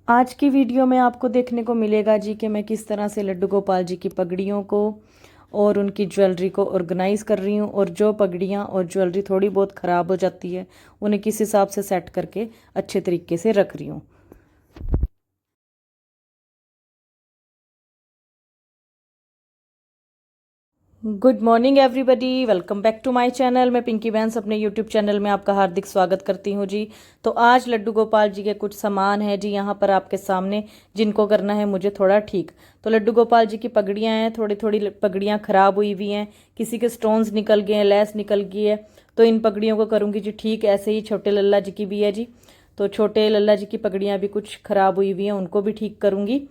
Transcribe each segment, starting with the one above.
आज की वीडियो में आपको देखने को मिलेगा जी कि मैं किस तरह से लड्डू गोपाल जी की पगड़ियों को और उनकी ज्वेलरी को ऑर्गेनाइज़ कर रही हूँ, और जो पगड़ियाँ और ज्वेलरी थोड़ी बहुत ख़राब हो जाती है उन्हें किस हिसाब से सेट करके अच्छे तरीके से रख रही हूँ। Good morning everybody, welcome back to my channel. मैं पिंकी बैंस अपने यूट्यूब चैनल में आपका हार्दिक स्वागत करती हूँ जी। तो आज लड्डू गोपाल जी के कुछ सामान हैं जी यहाँ पर आपके सामने, जिनको करना है मुझे थोड़ा ठीक। तो लड्डू गोपाल जी की पगड़ियाँ हैं, थोड़ी थोड़ी पगड़ियाँ ख़राब हुई हुई हैं, किसी के स्टोन्स निकल गए हैं, लेस निकल गई है, तो इन पगड़ियों को करूँगी जी ठीक। ऐसे ही छोटे लल्ला जी की भी है जी, तो छोटे लल्ला जी की पगड़ियाँ भी कुछ ख़राब हुई हुई हैं, उनको भी ठीक करूँगी।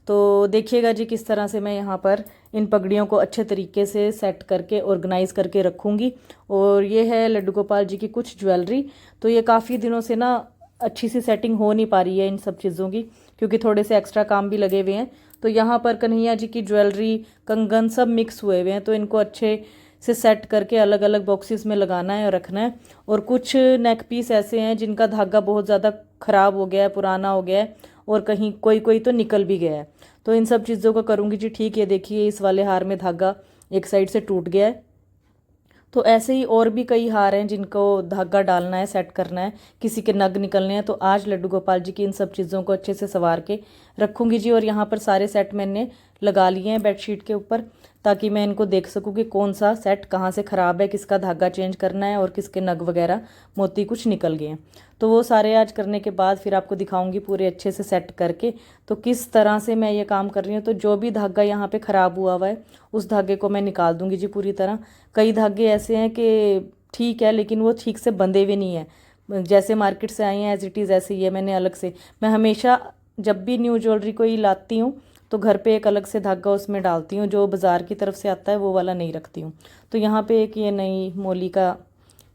तो देखिएगा जी किस तरह से मैं यहाँ पर इन पगड़ियों को अच्छे तरीके से सेट करके ऑर्गेनाइज़ करके रखूँगी। और ये है लड्डू गोपाल जी की कुछ ज्वेलरी। तो ये काफ़ी दिनों से ना अच्छी सी सेटिंग हो नहीं पा रही है इन सब चीज़ों की, क्योंकि थोड़े से एक्स्ट्रा काम भी लगे हुए हैं। तो यहाँ पर कन्हैया जी की ज्वेलरी, कंगन सब मिक्स हुए हुए हैं, तो इनको अच्छे से सेट करके अलग अलग बॉक्सेस में लगाना है और रखना है। और कुछ नेक पीस ऐसे हैं जिनका धागा बहुत ज़्यादा ख़राब हो गया है, पुराना हो गया है, और कहीं कोई कोई तो निकल भी गया है। तो इन सब चीज़ों को करूँगी जी ठीक। ये देखिए इस वाले हार में धागा एक साइड से टूट गया है। तो ऐसे ही और भी कई हार हैं जिनको धागा डालना है, सेट करना है, किसी के नग निकलने हैं। तो आज लड्डू गोपाल जी की इन सब चीज़ों को अच्छे से संवार के रखूँगी जी। और यहाँ पर सारे सेट मैंने लगा लिए हैं बेडशीट के ऊपर, ताकि मैं इनको देख सकूँ कि कौन सा सेट कहाँ से ख़राब है, किसका धागा चेंज करना है, और किसके नग वगैरह मोती कुछ निकल गए हैं। तो वो सारे आज करने के बाद फिर आपको दिखाऊंगी पूरे अच्छे से सेट करके तो किस तरह से मैं ये काम कर रही हूँ। तो जो भी धागा यहाँ पे ख़राब हुआ हुआ है उस धागे को मैं निकाल दूंगी जी पूरी तरह। कई धागे ऐसे हैं कि ठीक है लेकिन वो ठीक से बंधे हुए नहीं है, जैसे मार्केट से आई हैं एज इट इज़ ऐसे ही है। मैंने अलग से, मैं हमेशा जब भी न्यू ज्वेलरी को ही लाती हूँ तो घर पे एक अलग से धागा उसमें डालती हूँ, जो बाज़ार की तरफ से आता है वो वाला नहीं रखती हूँ। तो यहाँ पे एक ये नई मोली का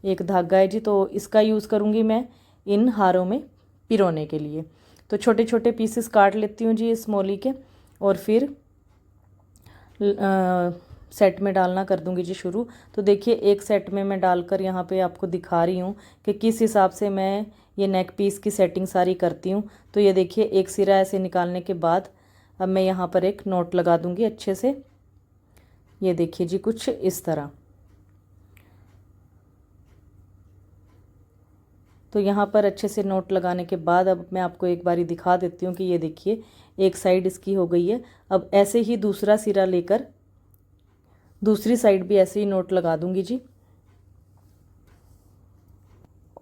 एक धागा है जी, तो इसका यूज़ करूँगी मैं इन हारों में पिरोने के लिए। तो छोटे छोटे पीसेस काट लेती हूँ जी इस मोली के, और फिर सेट में डालना कर दूंगी जी शुरू। तो देखिए एक सेट में मैं डालकर यहाँ पे आपको दिखा रही हूँ कि किस हिसाब से मैं ये नेक पीस की सेटिंग सारी करती हूँ। तो ये देखिए एक सिरा ऐसे निकालने के बाद अब मैं यहाँ पर एक नोट लगा दूंगी अच्छे से। ये देखिए जी कुछ इस तरह। तो यहाँ पर अच्छे से नोट लगाने के बाद अब मैं आपको एक बारी दिखा देती हूँ कि ये देखिए एक साइड इसकी हो गई है। अब ऐसे ही दूसरा सिरा लेकर दूसरी साइड भी ऐसे ही नोट लगा दूंगी जी।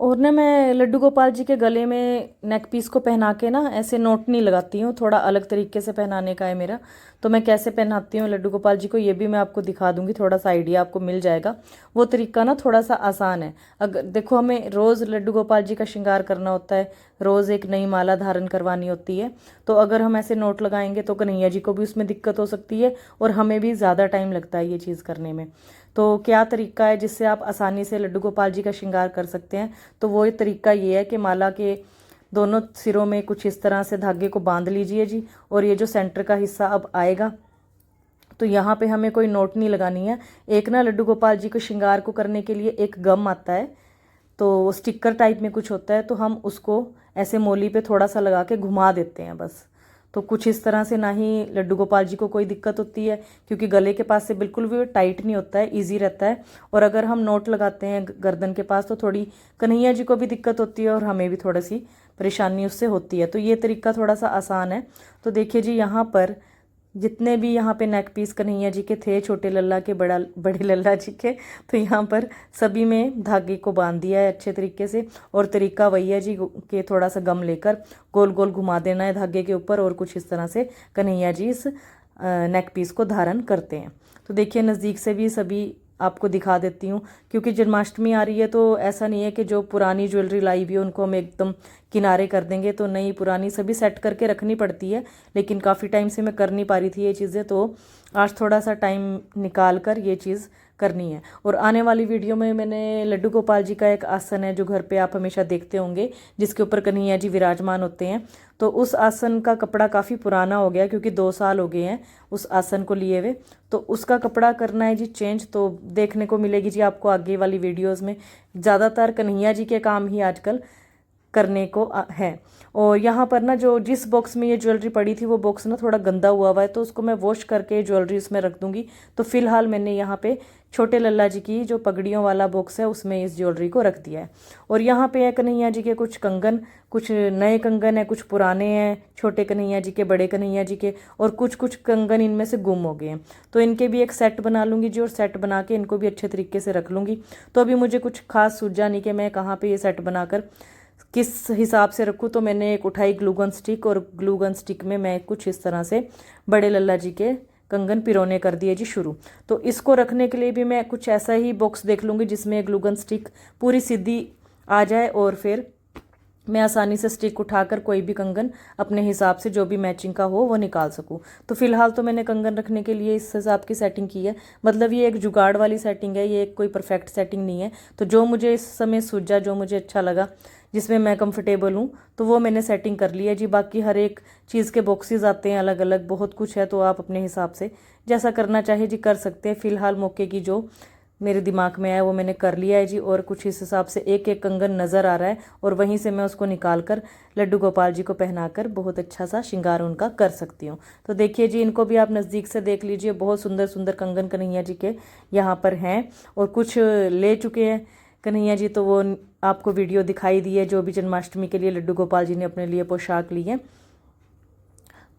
और ना मैं लड्डू गोपाल जी के गले में नेक पीस को पहना के ना ऐसे नोट नहीं लगाती हूँ, थोड़ा अलग तरीके से पहनाने का है मेरा। तो मैं कैसे पहनाती हूँ लड्डू गोपाल जी को ये भी मैं आपको दिखा दूंगी, थोड़ा सा आइडिया आपको मिल जाएगा। वो तरीका ना थोड़ा सा आसान है। अगर देखो हमें रोज़ लड्डू गोपाल जी का श्रृंगार करना होता है, रोज़ एक नई माला धारण करवानी होती है। तो अगर हम ऐसे नोट लगाएंगे तो कन्हैया जी को भी उसमें दिक्कत हो सकती है, और हमें भी ज़्यादा टाइम लगता है ये चीज़ करने में। तो क्या तरीका है जिससे आप आसानी से लड्डू गोपाल जी का श्रृंगार कर सकते हैं? तो वो तरीका ये है कि माला के दोनों सिरों में कुछ इस तरह से धागे को बांध लीजिए जी। और ये जो सेंटर का हिस्सा अब आएगा, तो यहाँ पे हमें कोई नोट नहीं लगानी है। एक ना लड्डू गोपाल जी को श्रृंगार को करने के लिए एक गम आता है, तो स्टिकर टाइप में कुछ होता है, तो हम उसको ऐसे मोली पे थोड़ा सा लगा के घुमा देते हैं बस। तो कुछ इस तरह से ना ही लड्डू गोपाल जी को कोई दिक्कत होती है, क्योंकि गले के पास से बिल्कुल भी टाइट नहीं होता है, इजी रहता है। और अगर हम नोट लगाते हैं गर्दन के पास तो थोड़ी कन्हैया जी को भी दिक्कत होती है और हमें भी थोड़ी सी परेशानी उससे होती है। तो ये तरीका थोड़ा सा आसान है। तो देखिए जी यहाँ पर जितने भी यहाँ पे नेक पीस कन्हैया जी के थे, छोटे लल्ला के, बड़े लल्ला जी के, तो यहाँ पर सभी में धागे को बांध दिया है अच्छे तरीके से। और तरीका वही है जी कि थोड़ा सा गम लेकर गोल गोल घुमा देना है धागे के ऊपर, और कुछ इस तरह से कन्हैया जी इस नेक पीस को धारण करते हैं। तो देखिए नज़दीक से भी सभी आपको दिखा देती हूँ, क्योंकि जन्माष्टमी आ रही है। तो ऐसा नहीं है कि जो पुरानी ज्वेलरी लाई हुई है उनको हम एकदम किनारे कर देंगे, तो नई पुरानी सभी सेट करके रखनी पड़ती है। लेकिन काफ़ी टाइम से मैं कर नहीं पा रही थी ये चीज़ें, तो आज थोड़ा सा टाइम निकाल कर ये चीज़ करनी है। और आने वाली वीडियो में मैंने लड्डू गोपाल जी का एक आसन है जो घर पे आप हमेशा देखते होंगे, जिसके ऊपर कन्हैया जी विराजमान होते हैं। तो उस आसन का कपड़ा काफ़ी पुराना हो गया, क्योंकि 2 साल हो गए हैं उस आसन को लिए हुए। तो उसका कपड़ा करना है जी चेंज, तो देखने को मिलेगी जी आपको आगे वाली वीडियोज़ में। ज़्यादातर कन्हैया जी के काम ही आजकल करने को है। और यहाँ पर ना जो जिस बॉक्स में ये ज्वेलरी पड़ी थी वो बॉक्स ना थोड़ा गंदा हुआ है, तो उसको मैं वॉश करके ज्वेलरी उसमें रख दूंगी। तो फिलहाल मैंने यहाँ पे छोटे लल्ला जी की जो पगड़ियों वाला बॉक्स है उसमें इस ज्वेलरी को रख दिया है। और यहाँ पे है कन्हैया जी के कुछ कंगन, कुछ नए कंगन है, कुछ पुराने हैं, छोटे कन्हैया जी के, बड़े कन्हैया जी के, और कुछ कुछ कंगन इनमें से गुम हो गए हैं। तो इनके भी एक सेट बना लूँगी जी, और सेट बना के इनको भी अच्छे तरीके से रख लूँगी। तो अभी मुझे कुछ खास सूझा नहीं कि मैं कहाँ पर ये सेट बनाकर किस हिसाब से रखूँ। तो मैंने एक उठाई ग्लूगन स्टिक, और ग्लूगन स्टिक में मैं कुछ इस तरह से बड़े लल्ला जी के कंगन पिरोने कर दिए जी शुरू। तो इसको रखने के लिए भी मैं कुछ ऐसा ही बॉक्स देख लूँगी जिसमें ग्लूगन स्टिक पूरी सीधी आ जाए, और फिर मैं आसानी से स्टिक उठाकर कोई भी कंगन अपने हिसाब से जो भी मैचिंग का हो वो निकाल सकूं। तो फिलहाल तो मैंने कंगन रखने के लिए इस हिसाब की सेटिंग की है। मतलब ये एक जुगाड़ वाली सेटिंग है, ये एक कोई परफेक्ट सेटिंग नहीं है। तो जो मुझे इस समय सूझा, जो मुझे अच्छा लगा, जिसमें मैं कंफर्टेबल हूँ, तो वो मैंने सेटिंग कर ली है जी। बाकी हर एक चीज़ के बॉक्सेस आते हैं अलग अलग, बहुत कुछ है, तो आप अपने हिसाब से जैसा करना चाहे जी कर सकते हैं। फिलहाल मौके की जो मेरे दिमाग में आया वो मैंने कर लिया है जी। और कुछ इस हिसाब से एक एक कंगन नज़र आ रहा है, और वहीं से मैं उसको निकाल कर लड्डू गोपाल जी को पहनाकर बहुत अच्छा सा श्रृंगार उनका कर सकती हूँ। तो देखिए जी, इनको भी आप नज़दीक से देख लीजिए, बहुत सुंदर सुंदर कंगन कन्हैया जी के यहाँ पर हैं, और कुछ ले चुके हैं कन्हैया जी, तो वो आपको वीडियो दिखाई दी है, जो भी जन्माष्टमी के लिए लड्डू गोपाल जी ने अपने लिए पोशाक ली है।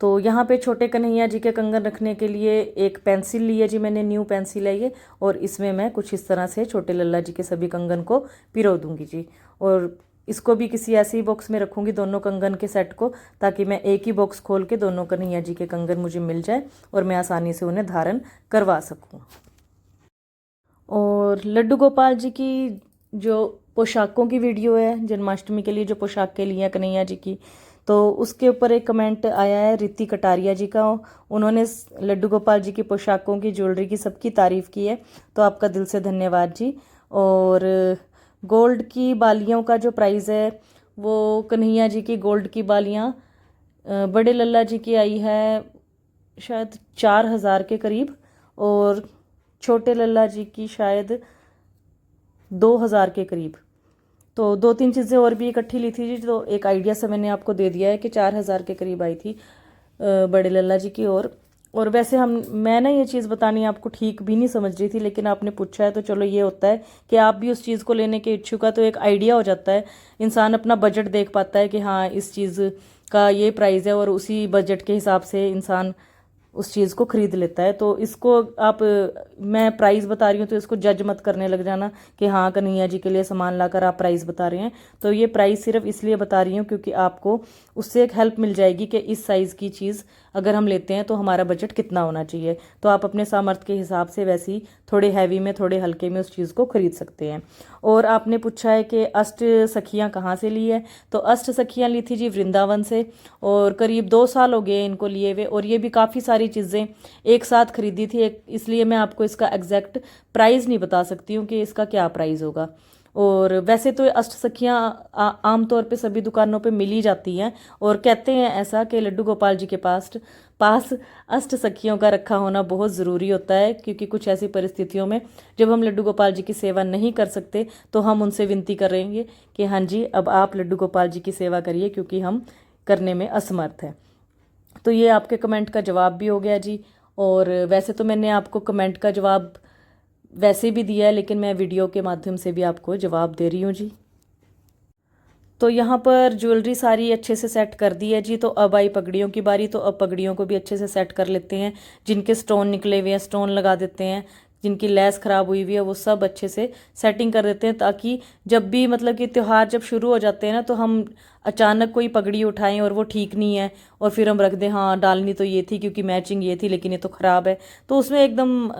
तो यहाँ पे छोटे कन्हैया जी के कंगन रखने के लिए एक पेंसिल ली है जी मैंने, न्यू पेंसिल है ये, और इसमें मैं कुछ इस तरह से छोटे लल्ला जी के सभी कंगन को पिरो दूंगी जी। और इसको भी किसी ऐसे ही बॉक्स में रखूंगी, दोनों कंगन के सेट को, ताकि मैं एक ही बॉक्स खोल के दोनों कन्हैया जी के कंगन मुझे मिल जाए और मैं आसानी से उन्हें धारण करवा सकूँ। और लड्डू गोपाल जी की जो पोशाकों की वीडियो है, जन्माष्टमी के लिए जो पोशाकें ली हैं कन्हैया जी की, तो उसके ऊपर एक कमेंट आया है रिति कटारिया जी का। उन्होंने लड्डू गोपाल जी की पोशाकों की, ज्वेलरी की, सबकी तारीफ़ की है, तो आपका दिल से धन्यवाद जी। और गोल्ड की बालियों का जो प्राइस है, वो कन्हैया जी की गोल्ड की बालियाँ बड़े लल्ला जी की आई है शायद 4,000 के करीब, और छोटे लल्ला जी की शायद 2,000 के करीब। तो 2-3 चीज़ें और भी इकट्ठी ली थी जी, तो एक आइडिया से मैंने आपको दे दिया है कि 4,000 के करीब आई थी बड़े लल्ला जी की। और वैसे मैं ना ये चीज़ बतानी आपको ठीक भी नहीं समझ रही थी, लेकिन आपने पूछा है तो चलो, ये होता है कि आप भी उस चीज़ को लेने के इच्छुक है, तो एक आइडिया हो जाता है, इंसान अपना बजट देख पाता है कि हाँ इस चीज़ का ये प्राइस है, और उसी बजट के हिसाब से इंसान उस चीज़ को खरीद लेता है। तो इसको आप, मैं प्राइस बता रही हूँ तो इसको जज मत करने लग जाना कि हाँ कन्हैया जी के लिए सामान लाकर आप प्राइस बता रहे हैं। तो ये प्राइस सिर्फ इसलिए बता रही हूँ क्योंकि आपको उससे एक हेल्प मिल जाएगी कि इस साइज़ की चीज़ अगर हम लेते हैं तो हमारा बजट कितना होना चाहिए। तो आप अपने सामर्थ्य के हिसाब से वैसे ही थोड़े हैवी में, थोड़े हल्के में उस चीज़ को खरीद सकते हैं। और आपने पूछा है कि अष्ट सखियाँ कहाँ से ली है, तो अष्ट सखियाँ ली थी जी वृंदावन से, और करीब 2 साल हो गए इनको लिए हुए, और ये भी काफ़ी सारी चीज़ें एक साथ खरीदी थी, इसलिए मैं आपको इसका एग्जैक्ट प्राइस नहीं बता सकती हूँ कि इसका क्या प्राइस होगा। और वैसे तो अष्ट सखियाँ आमतौर पे सभी दुकानों पे मिल ही जाती हैं, और कहते हैं ऐसा कि लड्डू गोपाल जी के पास अष्ट सखियों का रखा होना बहुत ज़रूरी होता है, क्योंकि कुछ ऐसी परिस्थितियों में जब हम लड्डू गोपाल जी की सेवा नहीं कर सकते तो हम उनसे विनती करेंगे कि हाँ जी अब आप लड्डू गोपाल जी की सेवा करिए, क्योंकि हम करने में असमर्थ हैं। तो ये आपके कमेंट का जवाब भी हो गया जी। और वैसे तो मैंने आपको कमेंट का जवाब वैसे भी दिया है, लेकिन मैं वीडियो के माध्यम से भी आपको जवाब दे रही हूँ जी। तो यहाँ पर ज्वेलरी सारी अच्छे से सेट कर दी है जी। तो अब आई पगड़ियों की बारी, तो अब पगड़ियों को भी अच्छे से सेट कर लेते हैं। जिनके स्टोन निकले हुए हैं स्टोन लगा देते हैं, जिनकी लेस ख़राब हुई हुई है वो सब अच्छे से सेटिंग कर देते हैं, ताकि जब भी मतलब कि त्यौहार जब शुरू हो जाते हैं ना, तो हम अचानक कोई पगड़ी उठाएं और वो ठीक नहीं है और फिर हम रख दें, हाँ डालनी तो ये थी क्योंकि मैचिंग ये थी, लेकिन ये तो ख़राब है, तो उसमें एकदम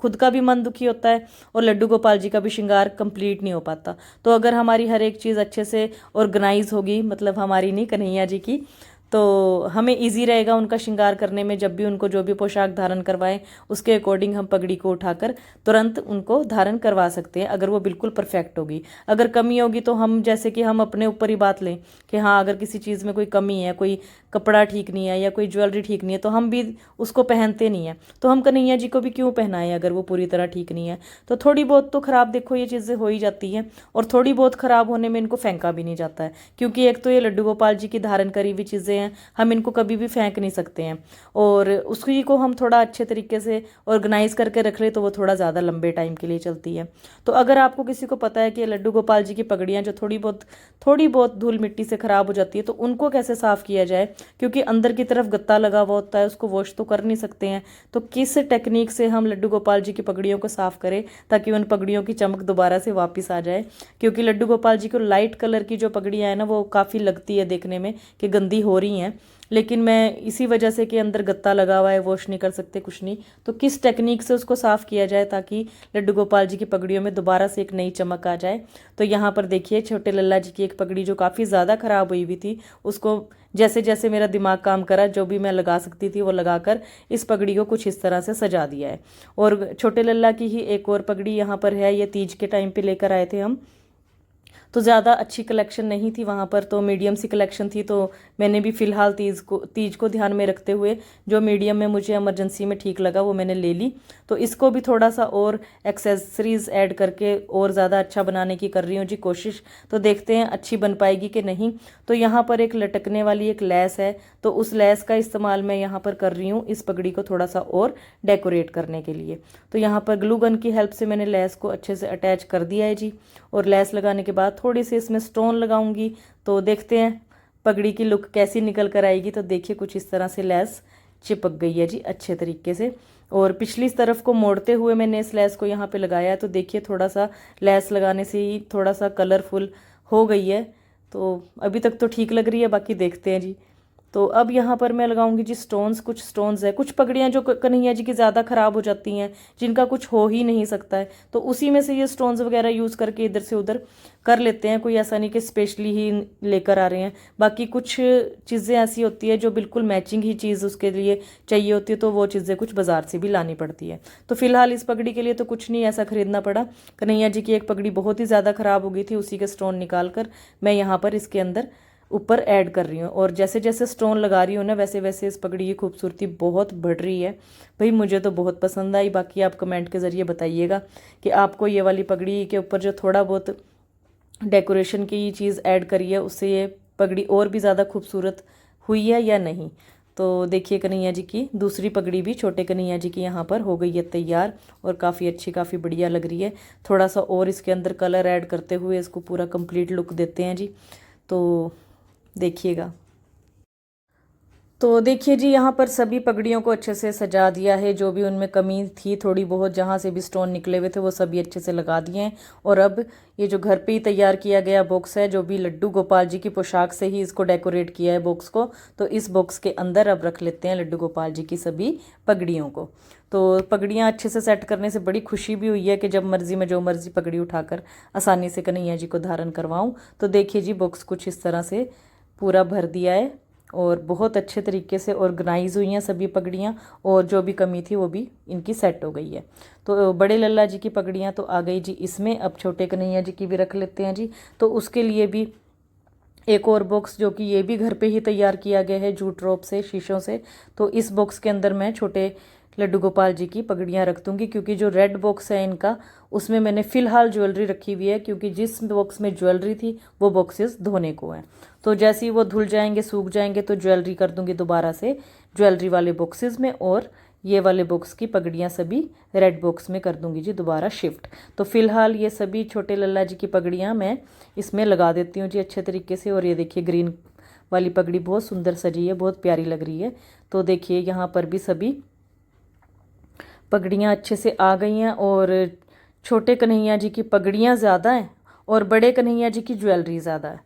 खुद का भी मन दुखी होता है और लड्डू गोपाल जी का भी श्रृंगार कंप्लीट नहीं हो पाता। तो अगर हमारी हर एक चीज़ अच्छे से ऑर्गेनाइज होगी, मतलब हमारी नहीं कन्हैया जी की, तो हमें इजी रहेगा उनका श्रृंगार करने में। जब भी उनको जो भी पोशाक धारण करवाएं उसके अकॉर्डिंग हम पगड़ी को उठाकर तुरंत उनको धारण करवा सकते हैं, अगर वो बिल्कुल परफेक्ट होगी। अगर कमी होगी तो हम, जैसे कि हम अपने ऊपर ही बात लें कि हाँ अगर किसी चीज़ में कोई कमी है, कोई कपड़ा ठीक नहीं है या कोई ज्वेलरी ठीक नहीं है, तो हम भी उसको पहनते नहीं है। तो हम कन्हैया जी को भी क्यों पहनाएं अगर वो पूरी तरह ठीक नहीं है। तो थोड़ी बहुत तो ख़राब देखो ये चीज़ें हो ही जाती हैं, और थोड़ी बहुत ख़राब होने में इनको फेंका भी नहीं जाता है, क्योंकि एक तो ये लड्डू गोपाल जी की धारण करी हुई चीज़ें हैं, हम इनको कभी भी फेंक नहीं सकते हैं। और उसी को हम थोड़ा अच्छे तरीके से ऑर्गेनाइज करके रख ले तो वो थोड़ा ज़्यादा लंबे टाइम के लिए चलती है। तो अगर आपको किसी को पता है कि लड्डू गोपाल जी की पगड़ियाँ जो थोड़ी बहुत धूल मिट्टी से ख़राब हो जाती है, तो उनको कैसे साफ़ किया जाए, क्योंकि अंदर की तरफ गत्ता लगा हुआ होता है, उसको वॉश तो कर नहीं सकते हैं। तो किस टेक्निक से हम लड्डू गोपाल जी की पगड़ियों को साफ़ करें ताकि उन पगड़ियों की चमक दोबारा से वापस आ जाए। क्योंकि लड्डू गोपाल जी को लाइट कलर की जो पगड़ियाँ हैं ना, वो काफ़ी लगती है देखने में कि गंदी हो रही हैं, लेकिन मैं इसी वजह से कि अंदर गत्ता लगा हुआ है, वॉश नहीं कर सकते कुछ नहीं। तो किस टेक्निक से उसको साफ़ किया जाए ताकि लड्डू गोपाल जी की पगड़ियों में दोबारा से एक नई चमक आ जाए। तो यहाँ पर देखिए छोटे लल्ला जी की एक पगड़ी जो काफ़ी ज़्यादा ख़राब हुई हुई थी, उसको जैसे जैसे मेरा दिमाग काम करा, जो भी मैं लगा सकती थी वो लगाकर इस पगड़ी को कुछ इस तरह से सजा दिया है। और छोटे लल्ला की ही एक और पगड़ी यहाँ पर है, ये तीज के टाइम पे लेकर आए थे हम, तो ज़्यादा अच्छी कलेक्शन नहीं थी वहाँ पर, तो मीडियम सी कलेक्शन थी। तो मैंने भी फ़िलहाल तीज को ध्यान में रखते हुए जो मीडियम में मुझे इमरजेंसी में ठीक लगा वो मैंने ले ली। तो इसको भी थोड़ा सा और एक्सेसरीज़ ऐड करके और ज़्यादा अच्छा बनाने की कर रही हूँ जी कोशिश। तो देखते हैं अच्छी बन पाएगी कि नहीं। तो यहाँ पर एक लटकने वाली एक लेस है, तो उस लेस का इस्तेमाल मैं यहाँ पर कर रही हूँ इस पगड़ी को थोड़ा सा और डेकोरेट करने के लिए। तो यहाँ पर ग्लू गन की हेल्प से मैंने लेस को अच्छे से अटैच कर दिया है जी। और लेस लगाने के बाद थोड़ी सी इसमें स्टोन लगाऊंगी, तो देखते हैं पगड़ी की लुक कैसी निकल कर आएगी। तो देखिए कुछ इस तरह से लेस चिपक गई है जी अच्छे तरीके से। और पिछली तरफ को मोड़ते हुए मैंने इस लेस को यहाँ पे लगाया है, तो देखिए थोड़ा सा लेस लगाने से ही थोड़ा सा कलरफुल हो गई है। तो अभी तक तो ठीक लग रही है, बाकी देखते हैं जी। तो अब यहाँ पर मैं लगाऊंगी जी स्टोन्स। कुछ स्टोन्स है, कुछ पगड़ियाँ जो कन्हैया जी की ज़्यादा ख़राब हो जाती हैं, जिनका कुछ हो ही नहीं सकता है, तो उसी में से ये स्टोन्स वगैरह यूज़ करके इधर से उधर कर लेते हैं। कोई ऐसा नहीं कि स्पेशली ही लेकर आ रहे हैं। बाकी कुछ चीज़ें ऐसी होती है जो बिल्कुल मैचिंग ही चीज़ उसके लिए चाहिए होती है, तो वो चीज़ें कुछ बाज़ार से भी लानी पड़ती है। तो फिलहाल इस पगड़ी के लिए तो कुछ नहीं ऐसा खरीदना पड़ा। कन्हैया जी की एक पगड़ी बहुत ही ज़्यादा ख़राब हो गई थी, उसी के स्टोन निकाल कर मैं यहाँ पर इसके अंदर ऊपर ऐड कर रही हूँ। और जैसे जैसे स्टोन लगा रही हूँ ना, वैसे वैसे इस पगड़ी की खूबसूरती बहुत बढ़ रही है। भाई मुझे तो बहुत पसंद आई। बाकी आप कमेंट के ज़रिए बताइएगा कि आपको ये वाली पगड़ी के ऊपर जो थोड़ा बहुत डेकोरेशन की चीज़ ऐड करी है उससे ये पगड़ी और भी ज़्यादा खूबसूरत हुई है या नहीं। तो देखिए कन्हैया जी की दूसरी पगड़ी भी छोटे कन्हैया जी की यहाँ पर हो गई है तैयार, और काफ़ी अच्छी काफ़ी बढ़िया लग रही है। थोड़ा सा और इसके अंदर कलर ऐड करते हुए इसको पूरा कंप्लीट लुक देते हैं जी। तो देखिएगा। तो देखिए जी यहाँ पर सभी पगड़ियों को अच्छे से सजा दिया है, जो भी उनमें कमी थी थोड़ी बहुत, जहाँ से भी स्टोन निकले हुए थे वो सभी अच्छे से लगा दिए हैं। और अब ये जो घर पे ही तैयार किया गया बॉक्स है, जो भी लड्डू गोपाल जी की पोशाक से ही इसको डेकोरेट किया है बॉक्स को, तो इस बॉक्स के अंदर अब रख लेते हैं लड्डू गोपाल जी की सभी पगड़ियों को। तो पगड़ियाँ अच्छे से सेट करने से बड़ी खुशी भी हुई है कि जब मर्ज़ी में जो मर्ज़ी पगड़ी उठाकर आसानी से कन्हैया जी को धारण करवाऊँ। तो देखिए जी बॉक्स कुछ इस तरह से पूरा भर दिया है, और बहुत अच्छे तरीके से ऑर्गेनाइज हुई हैं सभी पगड़ियाँ, और जो भी कमी थी वो भी इनकी सेट हो गई है। तो बड़े लल्ला जी की पगड़ियाँ तो आ गई जी इसमें। अब छोटे कन्हैया जी की भी रख लेते हैं जी। तो उसके लिए भी एक और बॉक्स, जो कि ये भी घर पे ही तैयार किया गया है जूट रोप से, शीशों से, तो इस बॉक्स के अंदर मैं छोटे लड्डू गोपाल जी की पगड़ियाँ रख दूँगी। क्योंकि जो रेड बॉक्स है इनका, उसमें मैंने फ़िलहाल ज्वेलरी रखी हुई है, क्योंकि जिस बॉक्स में ज्वेलरी थी वो बॉक्सेस धोने को हैं। तो जैसे ही वो धुल जाएंगे, सूख जाएंगे, तो ज्वेलरी कर दूँगी दोबारा से ज्वेलरी वाले बॉक्सेस में, और ये वाले बॉक्स की पगड़ियाँ सभी रेड बॉक्स में कर दूँगी जी दोबारा शिफ्ट। तो फ़िलहाल ये सभी छोटे लल्ला जी की पगड़ियाँ मैं इसमें लगा देती हूँ जी अच्छे तरीके से। और ये देखिए ग्रीन वाली पगड़ी बहुत सुंदर सजी है, बहुत प्यारी लग रही है। तो देखिए यहाँ पर भी सभी पगड़ियाँ अच्छे से आ गई हैं, और छोटे कन्हैया जी की पगड़ियाँ ज़्यादा हैं और बड़े कन्हैया जी की ज्वेलरी ज़्यादा है।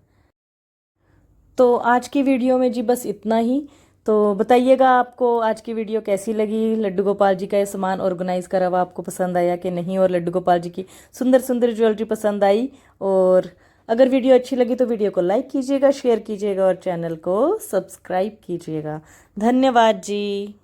तो आज की वीडियो में जी बस इतना ही। तो बताइएगा आपको आज की वीडियो कैसी लगी, लड्डू गोपाल जी का ये सामान ऑर्गेनाइज करा हुआ आपको पसंद आया कि नहीं, और लड्डू गोपाल जी की सुंदर सुंदर ज्वेलरी पसंद आई। और अगर वीडियो अच्छी लगी तो वीडियो को लाइक कीजिएगा, शेयर कीजिएगा और चैनल को सब्सक्राइब कीजिएगा। धन्यवाद जी।